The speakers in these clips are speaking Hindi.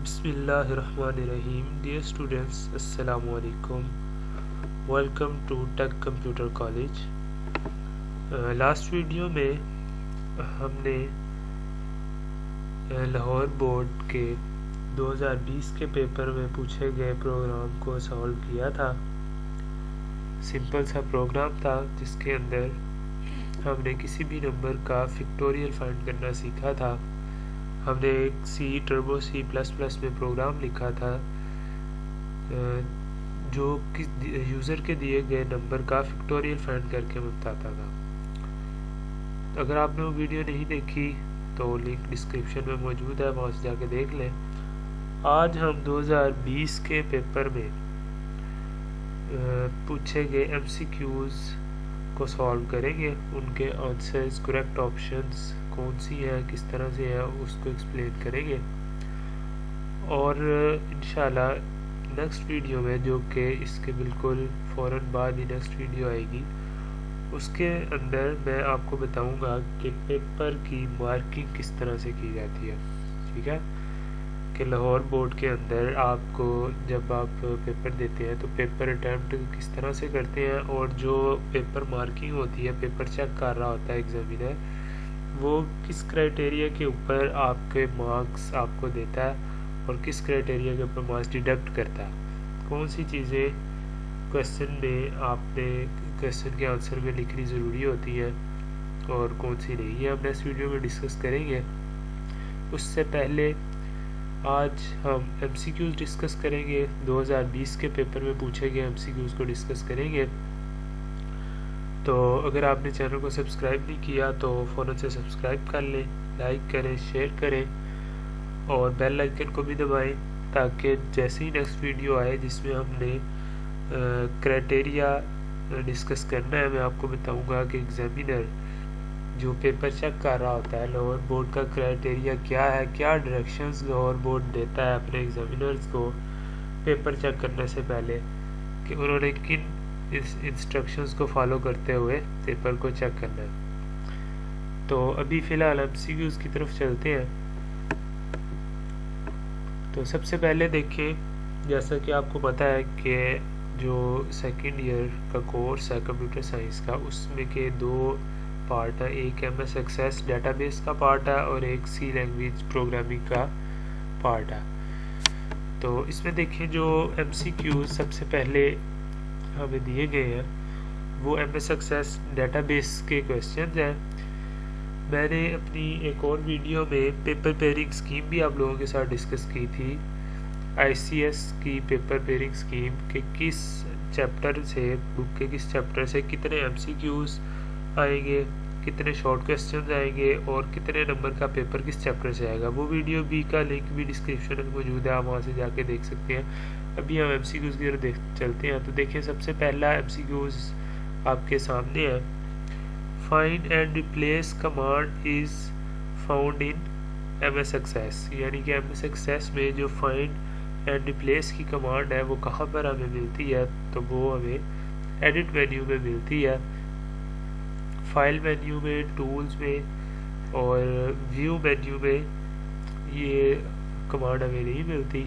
Bismillahirrahmanirrahim. Dear students, Assalamu alaikum. Welcome to Tech Computer College. Last video में हमने लाहौर बोर्ड के 2020 के पेपर में पूछे गए प्रोग्राम को सॉल्व किया था। सिंपल सा प्रोग्राम था जिसके अंदर हमने किसी भी नंबर का फैक्टोरियल फाइंड करना सीखा था। हमने एक टर्बो सी प्लस प्लस में प्रोग्राम लिखा था जो कि यूज़र के दिए गए नंबर का फैक्टोरियल फाइंड करके बताता था। अगर आपने वो वीडियो नहीं देखी तो लिंक डिस्क्रिप्शन में मौजूद है, वहाँ से जाके देख लें। आज हम 2020 के पेपर में पूछे गए MCQs को सॉल्व करेंगे। उनके आंसर्स, करेक्ट ऑप्शंस कौन सी है, किस तरह से है, उसको एक्सप्लेन करेंगे। और इंशाल्लाह नेक्स्ट वीडियो में, जो कि इसके बिल्कुल फ़ौरन बाद ही नेक्स्ट वीडियो आएगी, उसके अंदर मैं आपको बताऊंगा कि पेपर की मार्किंग किस तरह से की जाती है। ठीक है, कि लाहौर बोर्ड के अंदर आपको जब आप पेपर देते हैं तो पेपर अटैम्प्ट किस तरह से करते हैं, और जो पेपर मार्किंग होती है, पेपर चेक कर रहा होता है एग्जामिनर, वो किस क्राइटेरिया के ऊपर आपके मार्क्स आपको देता है और किस क्राइटेरिया के ऊपर मार्क्स डिडक्ट करता है। कौन सी चीज़ें क्वेश्चन में आपने क्वेश्चन के आंसर में लिखनी ज़रूरी होती है और कौन सी नहीं, ये हम नेक्स्ट वीडियो में डिस्कस करेंगे। उससे पहले आज हम MCQs डिस्कस करेंगे। 2020 के पेपर में पूछे गए MCQs को डिस्कस करेंगे। तो अगर आपने चैनल को सब्सक्राइब नहीं किया तो फ़ौरन से सब्सक्राइब कर लें, लाइक करें, शेयर करें और बेल आइकन को भी दबाएं, ताकि जैसे ही नेक्स्ट वीडियो आए जिसमें हमने क्राइटेरिया डिस्कस करना है, मैं आपको बताऊंगा कि एग्जामिनर जो पेपर चेक कर रहा होता है लाहौर बोर्ड का क्राइटेरिया क्या है, क्या डायरेक्शंस लाहौर बोर्ड देता है अपने एग्जामिनर्स को पेपर चेक करने से पहले, कि उन्होंने किन इस इंस्ट्रक्शंस को फॉलो करते हुए पेपर को चेक करना है। तो अभी फ़िलहाल MCQs की तरफ चलते हैं। तो सबसे पहले देखिए, जैसा कि आपको पता है कि जो सेकेंड ईयर का कोर्स है कंप्यूटर साइंस का, उसमें के दो पार्ट है। एक MS एक्सेस डेटाबेस का पार्ट है और एक C लैंग्वेज प्रोग्रामिंग का पार्ट है। तो इसमें देखिए जो MCQs सबसे पहले हमें दिए गए हैं वो MS एक्सेस डेटाबेस के क्वेश्चन हैं। मैंने अपनी एक और वीडियो में पेपर पेयरिंग स्कीम भी आप लोगों के साथ डिस्कस की थी, ICS की पेपर पेयरिंग स्कीम, के किस चैप्टर से, बुक के किस चैप्टर से कितने MCQs आएंगे, कितने शॉर्ट क्वेश्चन आएंगे और कितने नंबर का पेपर किस चैप्टर से आएगा। वो वीडियो भी का लिंक भी डिस्क्रिप्शन में मौजूद है, आप वहाँ से जाके देख सकते हैं। अभी हम MCQs की तरफ चलते हैं। तो देखिए, सबसे पहला MCQs आपके सामने है। Find and replace command is found in MS Access, यानी कि MS एक्सेस में जो फाइंड एंड रिप्लेस की कमांड है वो कहाँ पर हमें मिलती है, तो वो हमें एडिट मेन्यू में मिलती है, फाइल मेन्यू में, टूल्स में और व्यू मेन्यू में ये कमांड हमें नहीं मिलती।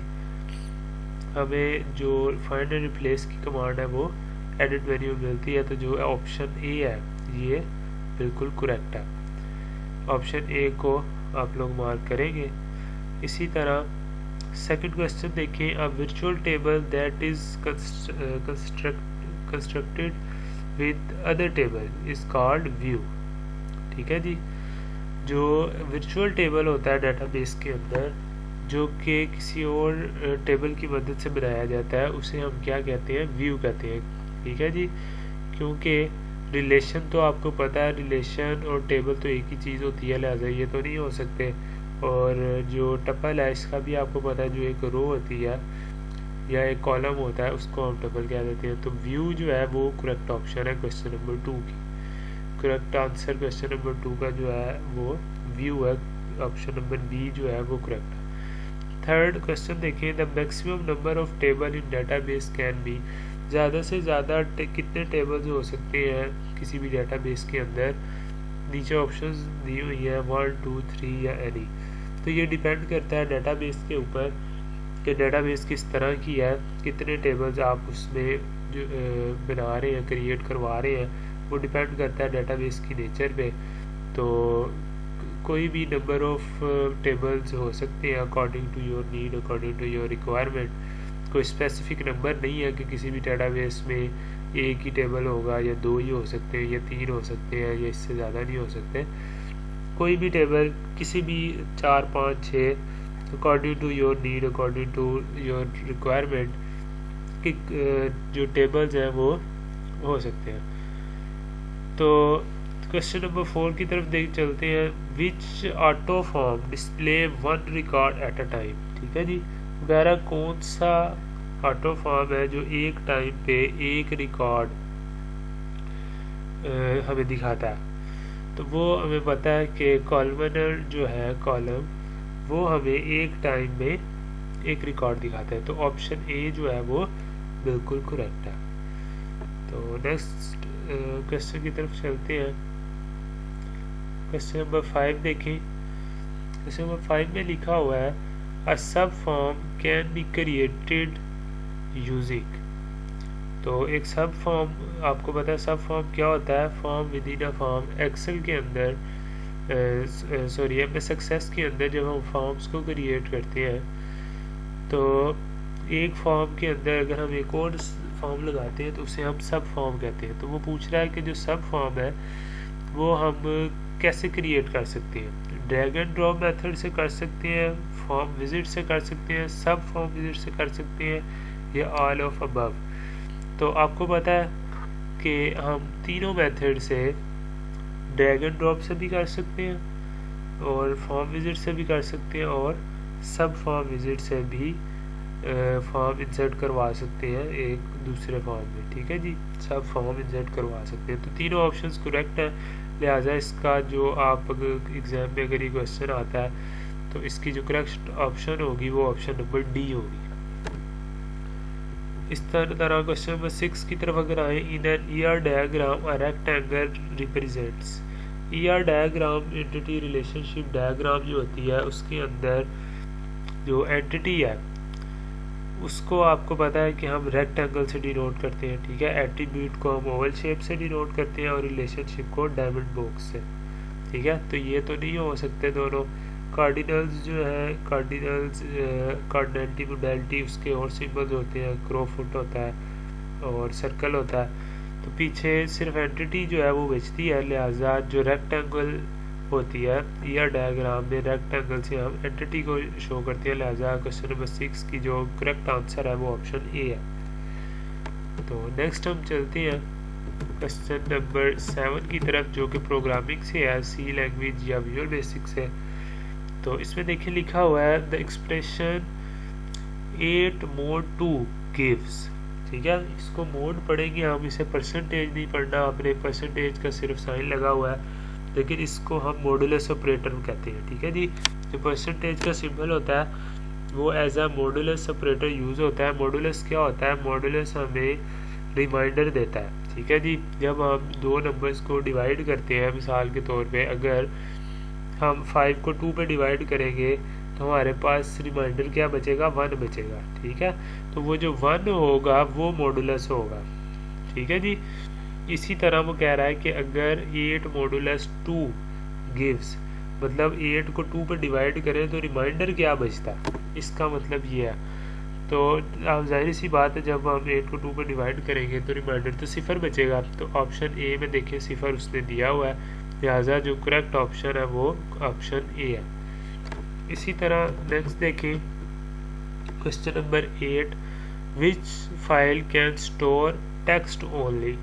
हमें जो फाइंड एंड रिप्लेस की कमांड है वो एडिट मेन्यू में मिलती है। तो जो ऑप्शन ए है ये बिल्कुल करेक्ट है। ऑप्शन ए को आप लोग मार्क करेंगे। इसी तरह सेकंड क्वेश्चन देखें, a virtual table that is constructed with other table is called view. ठीक है जी, जो वर्चुअल टेबल होता है डेटाबेस के अंदर, जो कि किसी और टेबल की मदद से बनाया जाता है, उसे हम क्या कहते हैं, व्यू कहते हैं। ठीक है जी, क्योंकि रिलेशन तो आपको पता है, रिलेशन और टेबल तो एक ही चीज़ होती है, लिहाजा ये तो नहीं हो सकते। और जो टपल है इसका भी आपको पता है, जो एक रो होती है या एक कॉलम होता है उसको हम टपल कह देते हैं। तो व्यू जो है वो करेक्ट ऑप्शन है क्वेश्चन नंबर 2 की। करेक्ट आंसर क्वेश्चन नंबर 2 का जो है वो व्यू है। ऑप्शन नंबर बी जो है वो करेक्ट है। थर्ड क्वेश्चन देखिए, the maximum number of table in database can be, ज़्यादा से ज़्यादा कितने टेबल्स हो सकते हैं किसी भी डेटाबेस के अंदर। नीचे ऑप्शंस दी हुई है 1, 2, 3 या एनी। तो ये डिपेंड करता है डेटाबेस के ऊपर कि डेटाबेस किस तरह की है, कितने टेबल्स आप उसमें जो बना रहे हैं, क्रिएट करवा रहे हैं, वो डिपेंड करता है डेटाबेस की नेचर पे। तो कोई भी नंबर ऑफ टेबल्स हो सकते हैं according to your need, according to your requirement. कोई स्पेसिफिक नंबर नहीं है कि किसी भी डेटाबेस में एक ही टेबल होगा, या 2 ही हो सकते हैं, या 3 हो सकते हैं, या इससे ज़्यादा नहीं हो सकते। कोई भी टेबल किसी भी 4, 5, 6 according to your need, according to your requirement कि जो टेबल्स हैं वो हो सकते हैं। तो क्वेश्चन नंबर 4 की तरफ देख चलते हैं। Which auto form display 1 record at a time. ठीक है जी, वगैरह कौन सा ऑटो फॉर्म है जो एक टाइम पे एक रिकॉर्ड हमें दिखाता है। तो वो हमें पता है कि कॉलमनर जो है कॉलम, वो हमें एक टाइम में एक रिकॉर्ड दिखाता है। तो ऑप्शन ए जो है वो बिल्कुल करेक्ट है। तो नेक्स्ट क्वेश्चन की तरफ चलते हैं। क्वेश्चन नंबर 5 देखें। क्वेश्चन नंबर 5 में लिखा हुआ है अ सब form can be created using. तो एक सब फॉर्म, आपको पता है सब फॉर्म क्या होता है? Form within a form. Excel के अंदर सॉरी एमएस एक्सेस के अंदर जब हम फॉर्म्स को क्रिएट करते हैं तो एक फॉर्म के अंदर अगर हम एक और फॉर्म लगाते हैं तो उसे हम सब फॉर्म कहते हैं। तो वो पूछ रहा है कि जो सब फॉर्म है वो हम कैसे क्रिएट कर सकते हैं। ड्रैग एंड ड्रॉप मेथड से कर सकते हैं, फॉर्म विजिट से कर सकते हैं, सब फॉर्म विजिट से कर सकते हैं, या ऑल ऑफ अबव। तो आपको पता है कि हम तीनों मेथड से ड्रैग एंड ड्रॉप से भी कर सकते हैं, और फॉर्म विजिट से भी कर सकते हैं, और सब फॉर्म विजिट से भी फॉर्म इंसर्ट करवा सकते हैं एक दूसरे फॉर्म में। ठीक है जी, सब फॉर्म इंसर्ट करवा सकते हैं। तो तीनों ऑप्शंस करेक्ट हैं, लिहाजा इसका जो आप एग्जाम में अगर ये क्वेश्चन आता है तो इसकी जो करेक्ट ऑप्शन होगी वो ऑप्शन नंबर डी होगी। इस तरह क्वेश्चन नंबर 6 की तरफ अगर आए, in an ER diagram a rectangle represents. ER diagram entity relationship diagram जो होती है उसके अंदर जो एंटिटी है उसको आपको पता है कि हम रेक्टेंगल से डिनोट करते हैं। ठीक है, एट्रीब्यूट को हम ओवल शेप से डिनोट करते हैं और रिलेशनशिप को डायमंड बॉक्स से। ठीक है, तो ये तो नहीं हो सकते दोनों। कार्डिनल्स जो है, कार्डिनल्स कार्डिनलिटी मोडलिटी उसके और सिंबल्स होते हैं, क्रोफुट होता है और सर्कल होता है। तो पीछे सिर्फ एंटिटी जो है वो बचती है, लिहाजा जो रेक्टेंगल होती है ईआर डायग्राम में रेक्टेंगल से हम एंटिटी को शो करते हैं। लिहाजा क्वेश्चन नंबर 6 की जो करेक्ट आंसर है वो ऑप्शन ए है। तो नेक्स्ट हम चलते हैं क्वेश्चन नंबर 7 की तरफ, जो कि प्रोग्रामिंग से है, सी लैंग्वेज या विजुअल बेसिक से। तो इसमें देखिए लिखा हुआ है द एक्सप्रेशन 8 mod 2 gives। ठीक है, इसको मोड पढ़ेंगे हम, इसे परसेंटेज नहीं पढ़ना, आपने परसेंटेज का सिर्फ साइन लगा हुआ है, लेकिन इसको हम मॉडुलस ऑपरेटर कहते हैं। ठीक है जी, जो परसेंटेज का सिंबल होता है वो as a modulus operator use होता है। मॉडुलस क्या होता है? मॉडुलस हमें रिमाइंडर देता है। ठीक है जी, जब हम दो नंबर्स को डिवाइड करते हैं, मिसाल के तौर पे अगर हम 5 को 2 पे डिवाइड करेंगे तो हमारे पास रिमाइंडर क्या बचेगा? 1 बचेगा। ठीक है, तो वो जो 1 होगा वो मॉडुलस होगा। ठीक है जी, इसी तरह वो कह रहा है कि अगर 8 मॉडुलस 2 गिव्स, मतलब 8 को 2 पे डिवाइड करें तो रिमाइंडर क्या बचता है, इसका मतलब ये है। तो आप जाहिर सी बात है जब हम 8 को 2 पे डिवाइड करेंगे तो रिमाइंडर तो 0 बचेगा। तो ऑप्शन ए में देखिए 0 उसने दिया हुआ है, लिहाजा जो करेक्ट ऑप्शन है वो ऑप्शन ए है। इसी तरह नेक्स्ट देखें question number 8, which file can store text only.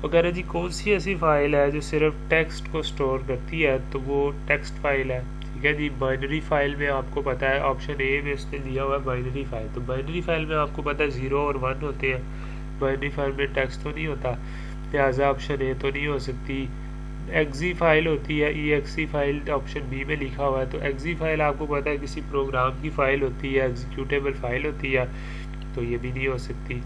वगैरह जी, कौन सी ऐसी फाइल है जो सिर्फ टेक्स्ट को स्टोर करती है? तो वो टेक्स्ट फाइल है। ठीक है जी, बाइनरी फाइल में आपको पता है ऑप्शन ए में उसने दिया हुआ है बाइनरी फाइल। तो बाइनरी फाइल में आपको पता है 0 और 1 होते हैं, बाइनरी फाइल में टेक्स्ट तो नहीं होता, लिहाजा ऑप्शन ए तो नहीं हो सकती। एक्जी फाइल होती है, EXE फाइल ऑप्शन बी में लिखा हुआ है। तो एक्जी फाइल आपको पता है किसी प्रोग्राम की फाइल होती है, एग्जीक्यूटेबल फाइल होती है, तो ये भी नहीं हो सकती।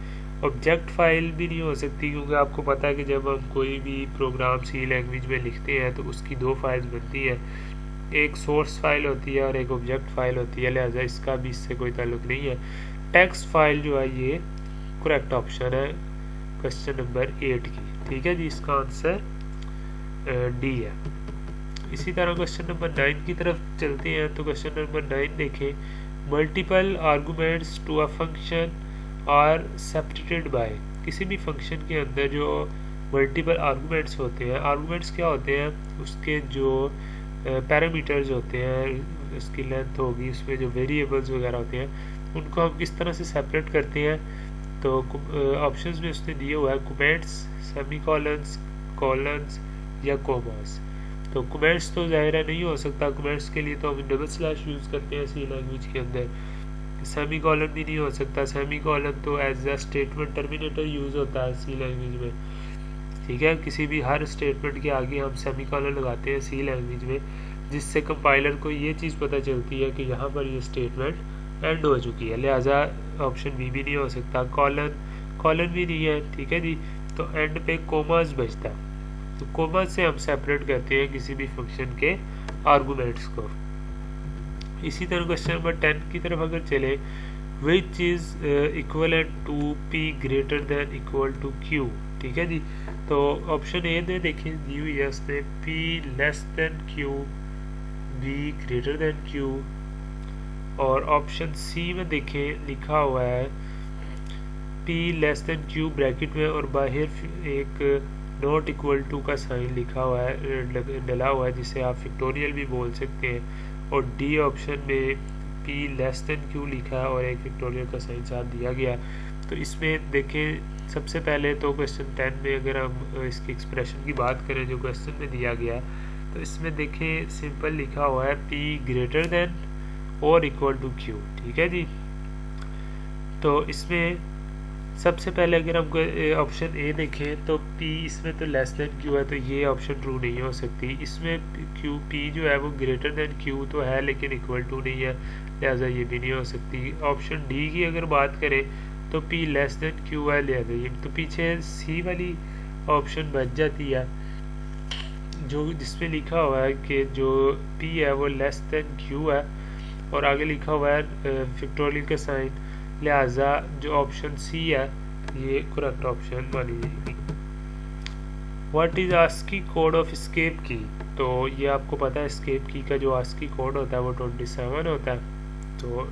ऑब्जेक्ट फाइल भी नहीं हो सकती, क्योंकि आपको पता है कि जब हम कोई भी प्रोग्राम सी लैंग्वेज में लिखते हैं तो उसकी 2 फाइल्स बनती हैं, एक सोर्स फाइल होती है और एक ऑब्जेक्ट फाइल होती है, लिहाजा इसका भी इससे कोई ताल्लुक नहीं है। टेक्स्ट फाइल जो है ये करेक्ट ऑप्शन है क्वेश्चन नंबर 8 की। ठीक है जी, इसका आंसर डी है। इसी तरह क्वेश्चन नंबर 9 की तरफ चलते हैं। तो क्वेश्चन नंबर 9 देखें, multiple arguments to a function are separated by. किसी भी फंक्शन के अंदर जो मल्टीपल आर्गूमेंट्स होते हैं, आर्गूमेंट्स क्या होते हैं, उसके जो पैरामीटर्स होते हैं, उसकी लेंथ होगी, उसमें जो वेरिएबल्स वगैरह होते हैं, उनको हम किस तरह से सेपरेट करते हैं। तो ऑप्शंस में उसने दिए हुआ है कमेंट्स, सेमीकोलंस, कॉलन्स या कोमास। तो कमेंट्स तो ज़ाहिर है नहीं हो सकता, कमेंट्स के लिए तो हम डबल स्लैश यूज़ करते हैं सी लैंग्वेज के अंदर। सेमी कॉलन भी नहीं हो सकता, सेमी कॉलन तो as a statement terminator use होता है सी लैंग्वेज में। ठीक है, किसी भी हर स्टेटमेंट के आगे हम सेमी कॉलन लगाते हैं सी लैंग्वेज में, जिससे कंपाइलर को ये चीज़ पता चलती है कि यहाँ पर ये स्टेटमेंट एंड हो चुकी है, लिहाजा ऑप्शन बी भी नहीं हो सकता। कॉलन भी नहीं है। ठीक है जी, तो एंड पे कोमास बचता है, तो कोमास से हम सेपरेट करते हैं किसी भी फंक्शन के आर्गूमेंट्स को। इसी तरह क्वेश्चन नंबर 10 की तरफ अगर चले, which is equivalent to P greater than equal to Q. ठीक है जी, तो ऑप्शन ए में देखिए दी हुई है उसने P less than Q, be greater than Q, और ऑप्शन सी में देखें लिखा हुआ है P less than Q bracket में और बाहर एक नॉट इक्वल टू का साइन लिखा हुआ है, डला हुआ है, जिसे आप फैक्टोरियल भी बोल सकते हैं। और डी ऑप्शन में पी लेस देन क्यू लिखा है और एक फैक्टोरियल का साइन साथ दिया गया। तो इसमें देखें, सबसे पहले तो क्वेश्चन 10 में अगर हम इसकी एक्सप्रेशन की बात करें जो क्वेश्चन में दिया गया, तो इसमें देखें सिंपल लिखा हुआ है पी ग्रेटर देन और इक्वल टू क्यू। ठीक है जी, तो इसमें सबसे पहले अगर हम ऑप्शन ए देखें तो पी इसमें तो लेस देन क्यू है, तो ये ऑप्शन ट्रू नहीं हो सकती। इसमें क्यू पी जो है वो ग्रेटर देन क्यू तो है लेकिन इक्वल टू नहीं है, लिहाजा ये भी नहीं हो सकती। ऑप्शन डी की अगर बात करें तो पी लेस देन क्यू है, लिहाजा ये तो पीछे सी वाली ऑप्शन बच जाती है जो जिसमें लिखा हुआ है कि जो पी है वो लेस देन क्यू है और आगे लिखा हुआ है फैक्टोरियल का साइन, लिहाजा जो ऑप्शन सी है ये करेक्ट ऑप्शन मानी जाएगी। What is ASCII code of escape key. तो ये आपको पता है एस्केप की का जो आस्की कोड होता है वो 27 होता है, तो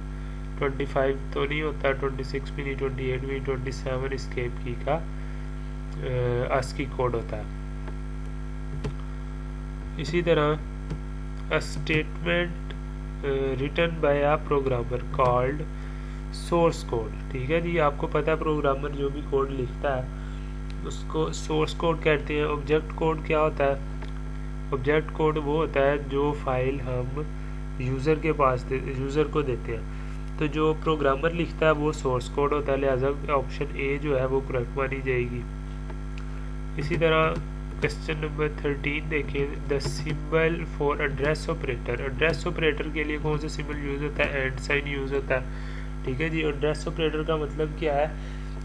25 तो नहीं होता, 26 भी नहीं, 28 भी, 27 एस्केप की का आस्की कोड होता है। इसी तरह a statement written by a programmer called source code. ठीक है जी, आपको पता है प्रोग्रामर जो भी कोड लिखता है उसको सोर्स कोड कहते हैं। ऑब्जेक्ट कोड क्या होता है, ऑब्जेक्ट कोड वो होता है जो फाइल हम यूज़र के पास यूज़र को देते हैं, तो जो प्रोग्रामर लिखता है वो सोर्स कोड होता है, लिहाजा ऑप्शन ए जो है वो करेक्ट मानी जाएगी। इसी तरह क्वेश्चन नंबर 13 देखें, the symbol for address operator. Address operator के लिए कौन सा सिंबल यूज़ होता है, एंड साइन यूज़ होता है। ठीक है जी, एड्रेस ऑपरेटर का मतलब क्या है,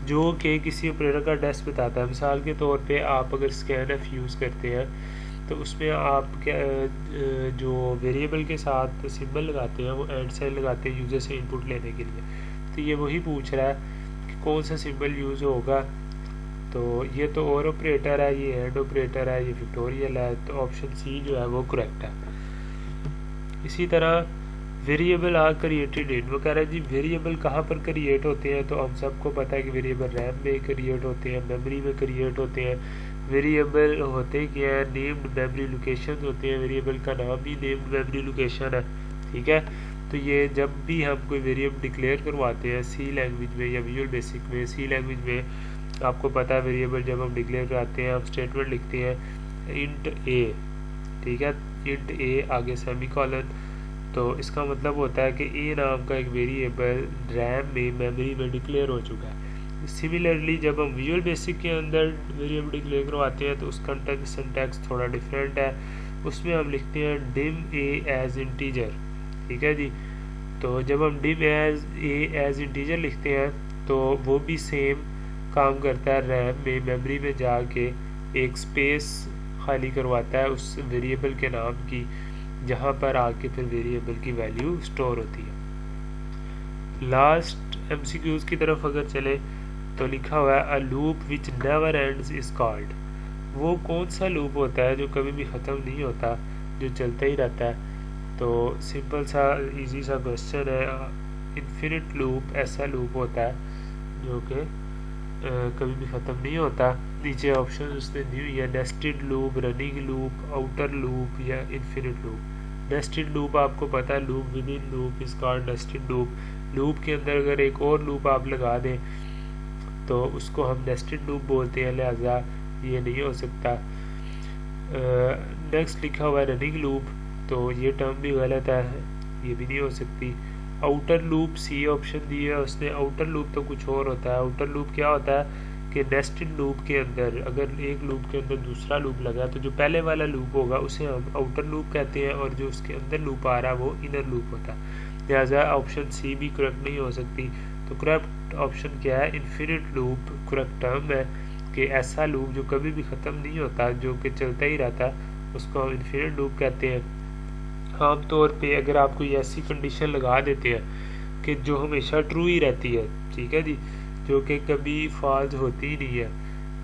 जो कि किसी ऑपरेटर का एड्रेस बताता है। मिसाल के तौर पे आप अगर स्कैन एफ यूज़ करते हैं तो उसमें आप क्या जो वेरिएबल के साथ सिंबल लगाते हैं वो एंड साइन लगाते हैं यूज़र से इनपुट लेने के लिए। तो ये वही पूछ रहा है कि कौन सा सिंबल यूज़ होगा, तो ये तो और ऑपरेटर है, ये एंड ऑपरेटर है, ये फैक्टोरियल है, तो ऑप्शन सी जो है वो करेक्ट है। इसी तरह वेरिएबल आर क्रिएटेड इन, वो कह रहा है जी वेरिएबल कहाँ पर क्रिएट होते हैं, तो हम सबको पता है कि वेरिएबल रैम में क्रिएट होते हैं, मेमोरी में क्रिएट होते हैं। वेरिएबल होते क्या है, नेम्ड मेमोरी लोकेशन होते हैं, वेरिएबल का नाम ही नेम्ड मेमोरी लोकेशन है। ठीक है, तो ये जब भी हम कोई वेरिएबल डिक्लेयर करवाते हैं सी लैंग्वेज में या विजुअल बेसिक में, सी लैंग्वेज में आपको पता है वेरिएबल जब हम डिक्लेयर कराते हैं हम स्टेटमेंट लिखते हैं इंट ए। ठीक है, इंट ए आगे सेमीकोलन, तो इसका मतलब होता है कि ए नाम का एक वेरिएबल रैम में मेमोरी में डिक्लेयर हो चुका है। सिमिलरली जब हम विजुअल बेसिक के अंदर वेरिएबल डिक्लेयर करवाते हैं तो उसका सिंटैक्स थोड़ा डिफरेंट है, उसमें हम लिखते हैं डिम ए एज इंटीजर। ठीक है जी, तो जब हम डिम ए एज इंटीजर लिखते हैं तो वो भी सेम काम करता है, रैम में मेमोरी में जाके एक स्पेस खाली करवाता है उस वेरिएबल के नाम की, जहाँ पर आके फिर वेरिएबल की वैल्यू स्टोर होती है। लास्ट MCQs की तरफ अगर चले तो लिखा हुआ है a loop which never ends is called. वो कौन सा लूप होता है जो कभी भी ख़त्म नहीं होता, जो चलता ही रहता है? तो सिंपल सा इजी सा क्वेश्चन है, इन्फिनिट लूप ऐसा लूप होता है जो कि कभी भी ख़त्म नहीं होता। नीचे ऑप्शन उसने दी हुई है, nested loop, running loop, outer loop या इन्फिनिट लूप। नेस्टेड लूप आपको पता है, loop with in loop is called nested loop. Loop के अंदर अगर एक और लूप आप लगा दें तो उसको हम नेस्टेड लूप बोलते हैं, लिहाजा ये नहीं हो सकता। नेक्स्ट लिखा हुआ है रनिंग लूप, तो ये टर्म भी गलत है, ये भी नहीं हो सकती। आउटर लूप सी ऑप्शन दी है उसने, आउटर लूप तो कुछ और होता है। आउटर लूप क्या होता है कि नेस्टेड लूप के अंदर अगर एक लूप के अंदर दूसरा लूप लगा तो जो पहले वाला लूप होगा उसे हम आउटर लूप कहते हैं, और जो उसके अंदर लूप आ रहा है वो इनर लूप होता है। लिहाजा ऑप्शन सी भी करेक्ट नहीं हो सकती। तो करेक्ट ऑप्शन क्या है, इन्फिनिट लूप करेक्ट टर्म है कि ऐसा लूप जो कभी भी ख़त्म नहीं होता, जो कि चलता ही रहता है, उसको हम इन्फिनिट लूप कहते हैं। आमतौर पे अगर आप कोई ऐसी कंडीशन लगा देते हैं कि जो हमेशा ट्रू ही रहती है, ठीक है जी, जो कि कभी फॉल्स होती ही नहीं है,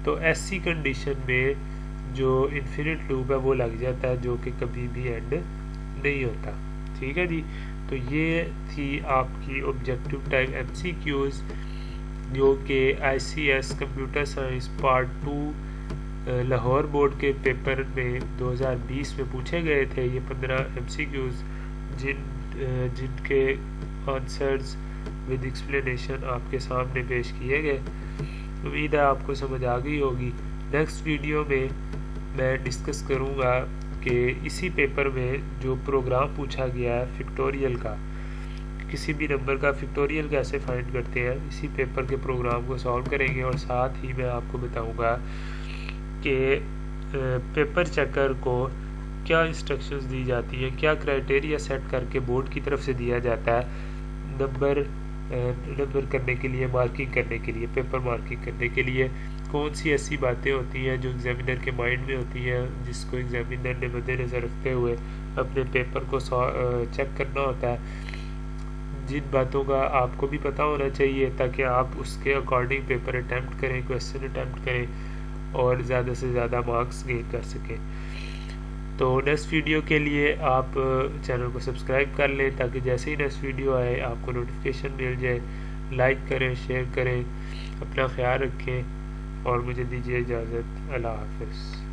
तो ऐसी कंडीशन में जो इन्फिनिट लूप है वो लग जाता है, जो कि कभी भी एंड नहीं होता। ठीक है जी, तो ये थी आपकी ऑब्जेक्टिव टाइप MCQs जो कि ICS computer science part 2 Lahore board के पेपर में 2020 में पूछे गए थे। ये 15 MCQs जिनके आंसर्स विद एक्सप्लेनेशन आपके सामने पेश किए गए। उम्मीद है आपको समझ आ गई होगी। नेक्स्ट वीडियो में मैं डिस्कस करूँगा कि इसी पेपर में जो प्रोग्राम पूछा गया है फैक्टोरियल का, किसी भी नंबर का फैक्टोरियल कैसे फाइंड करते हैं, इसी पेपर के प्रोग्राम को सॉल्व करेंगे। और साथ ही मैं आपको बताऊंगा कि पेपर चेकर को क्या इंस्ट्रक्शंस दी जाती हैं, क्या क्राइटेरिया सेट करके बोर्ड की तरफ से दिया जाता है नंबर करने के लिए, मार्किंग करने के लिए, पेपर मार्किंग करने के लिए। कौन सी ऐसी बातें होती हैं जो एग्जामिनर के माइंड में होती हैं, जिसको एग्जामिनर ने मद्देनज़र रखते हुए अपने पेपर को चेक करना होता है। जिन बातों का आपको भी पता होना चाहिए ताकि आप उसके अकॉर्डिंग पेपर अटैम्प्ट करें, क्वेश्चन अटैम्प्ट करें और ज़्यादा से ज़्यादा मार्क्स गेन कर सकें। तो नेक्स्ट वीडियो के लिए आप चैनल को सब्सक्राइब कर लें ताकि जैसे ही नेक्स्ट वीडियो आए आपको नोटिफिकेशन मिल जाए। लाइक करें, शेयर करें, अपना ख्याल रखें और मुझे दीजिए इजाज़त। अल्लाह हाफ़िज़।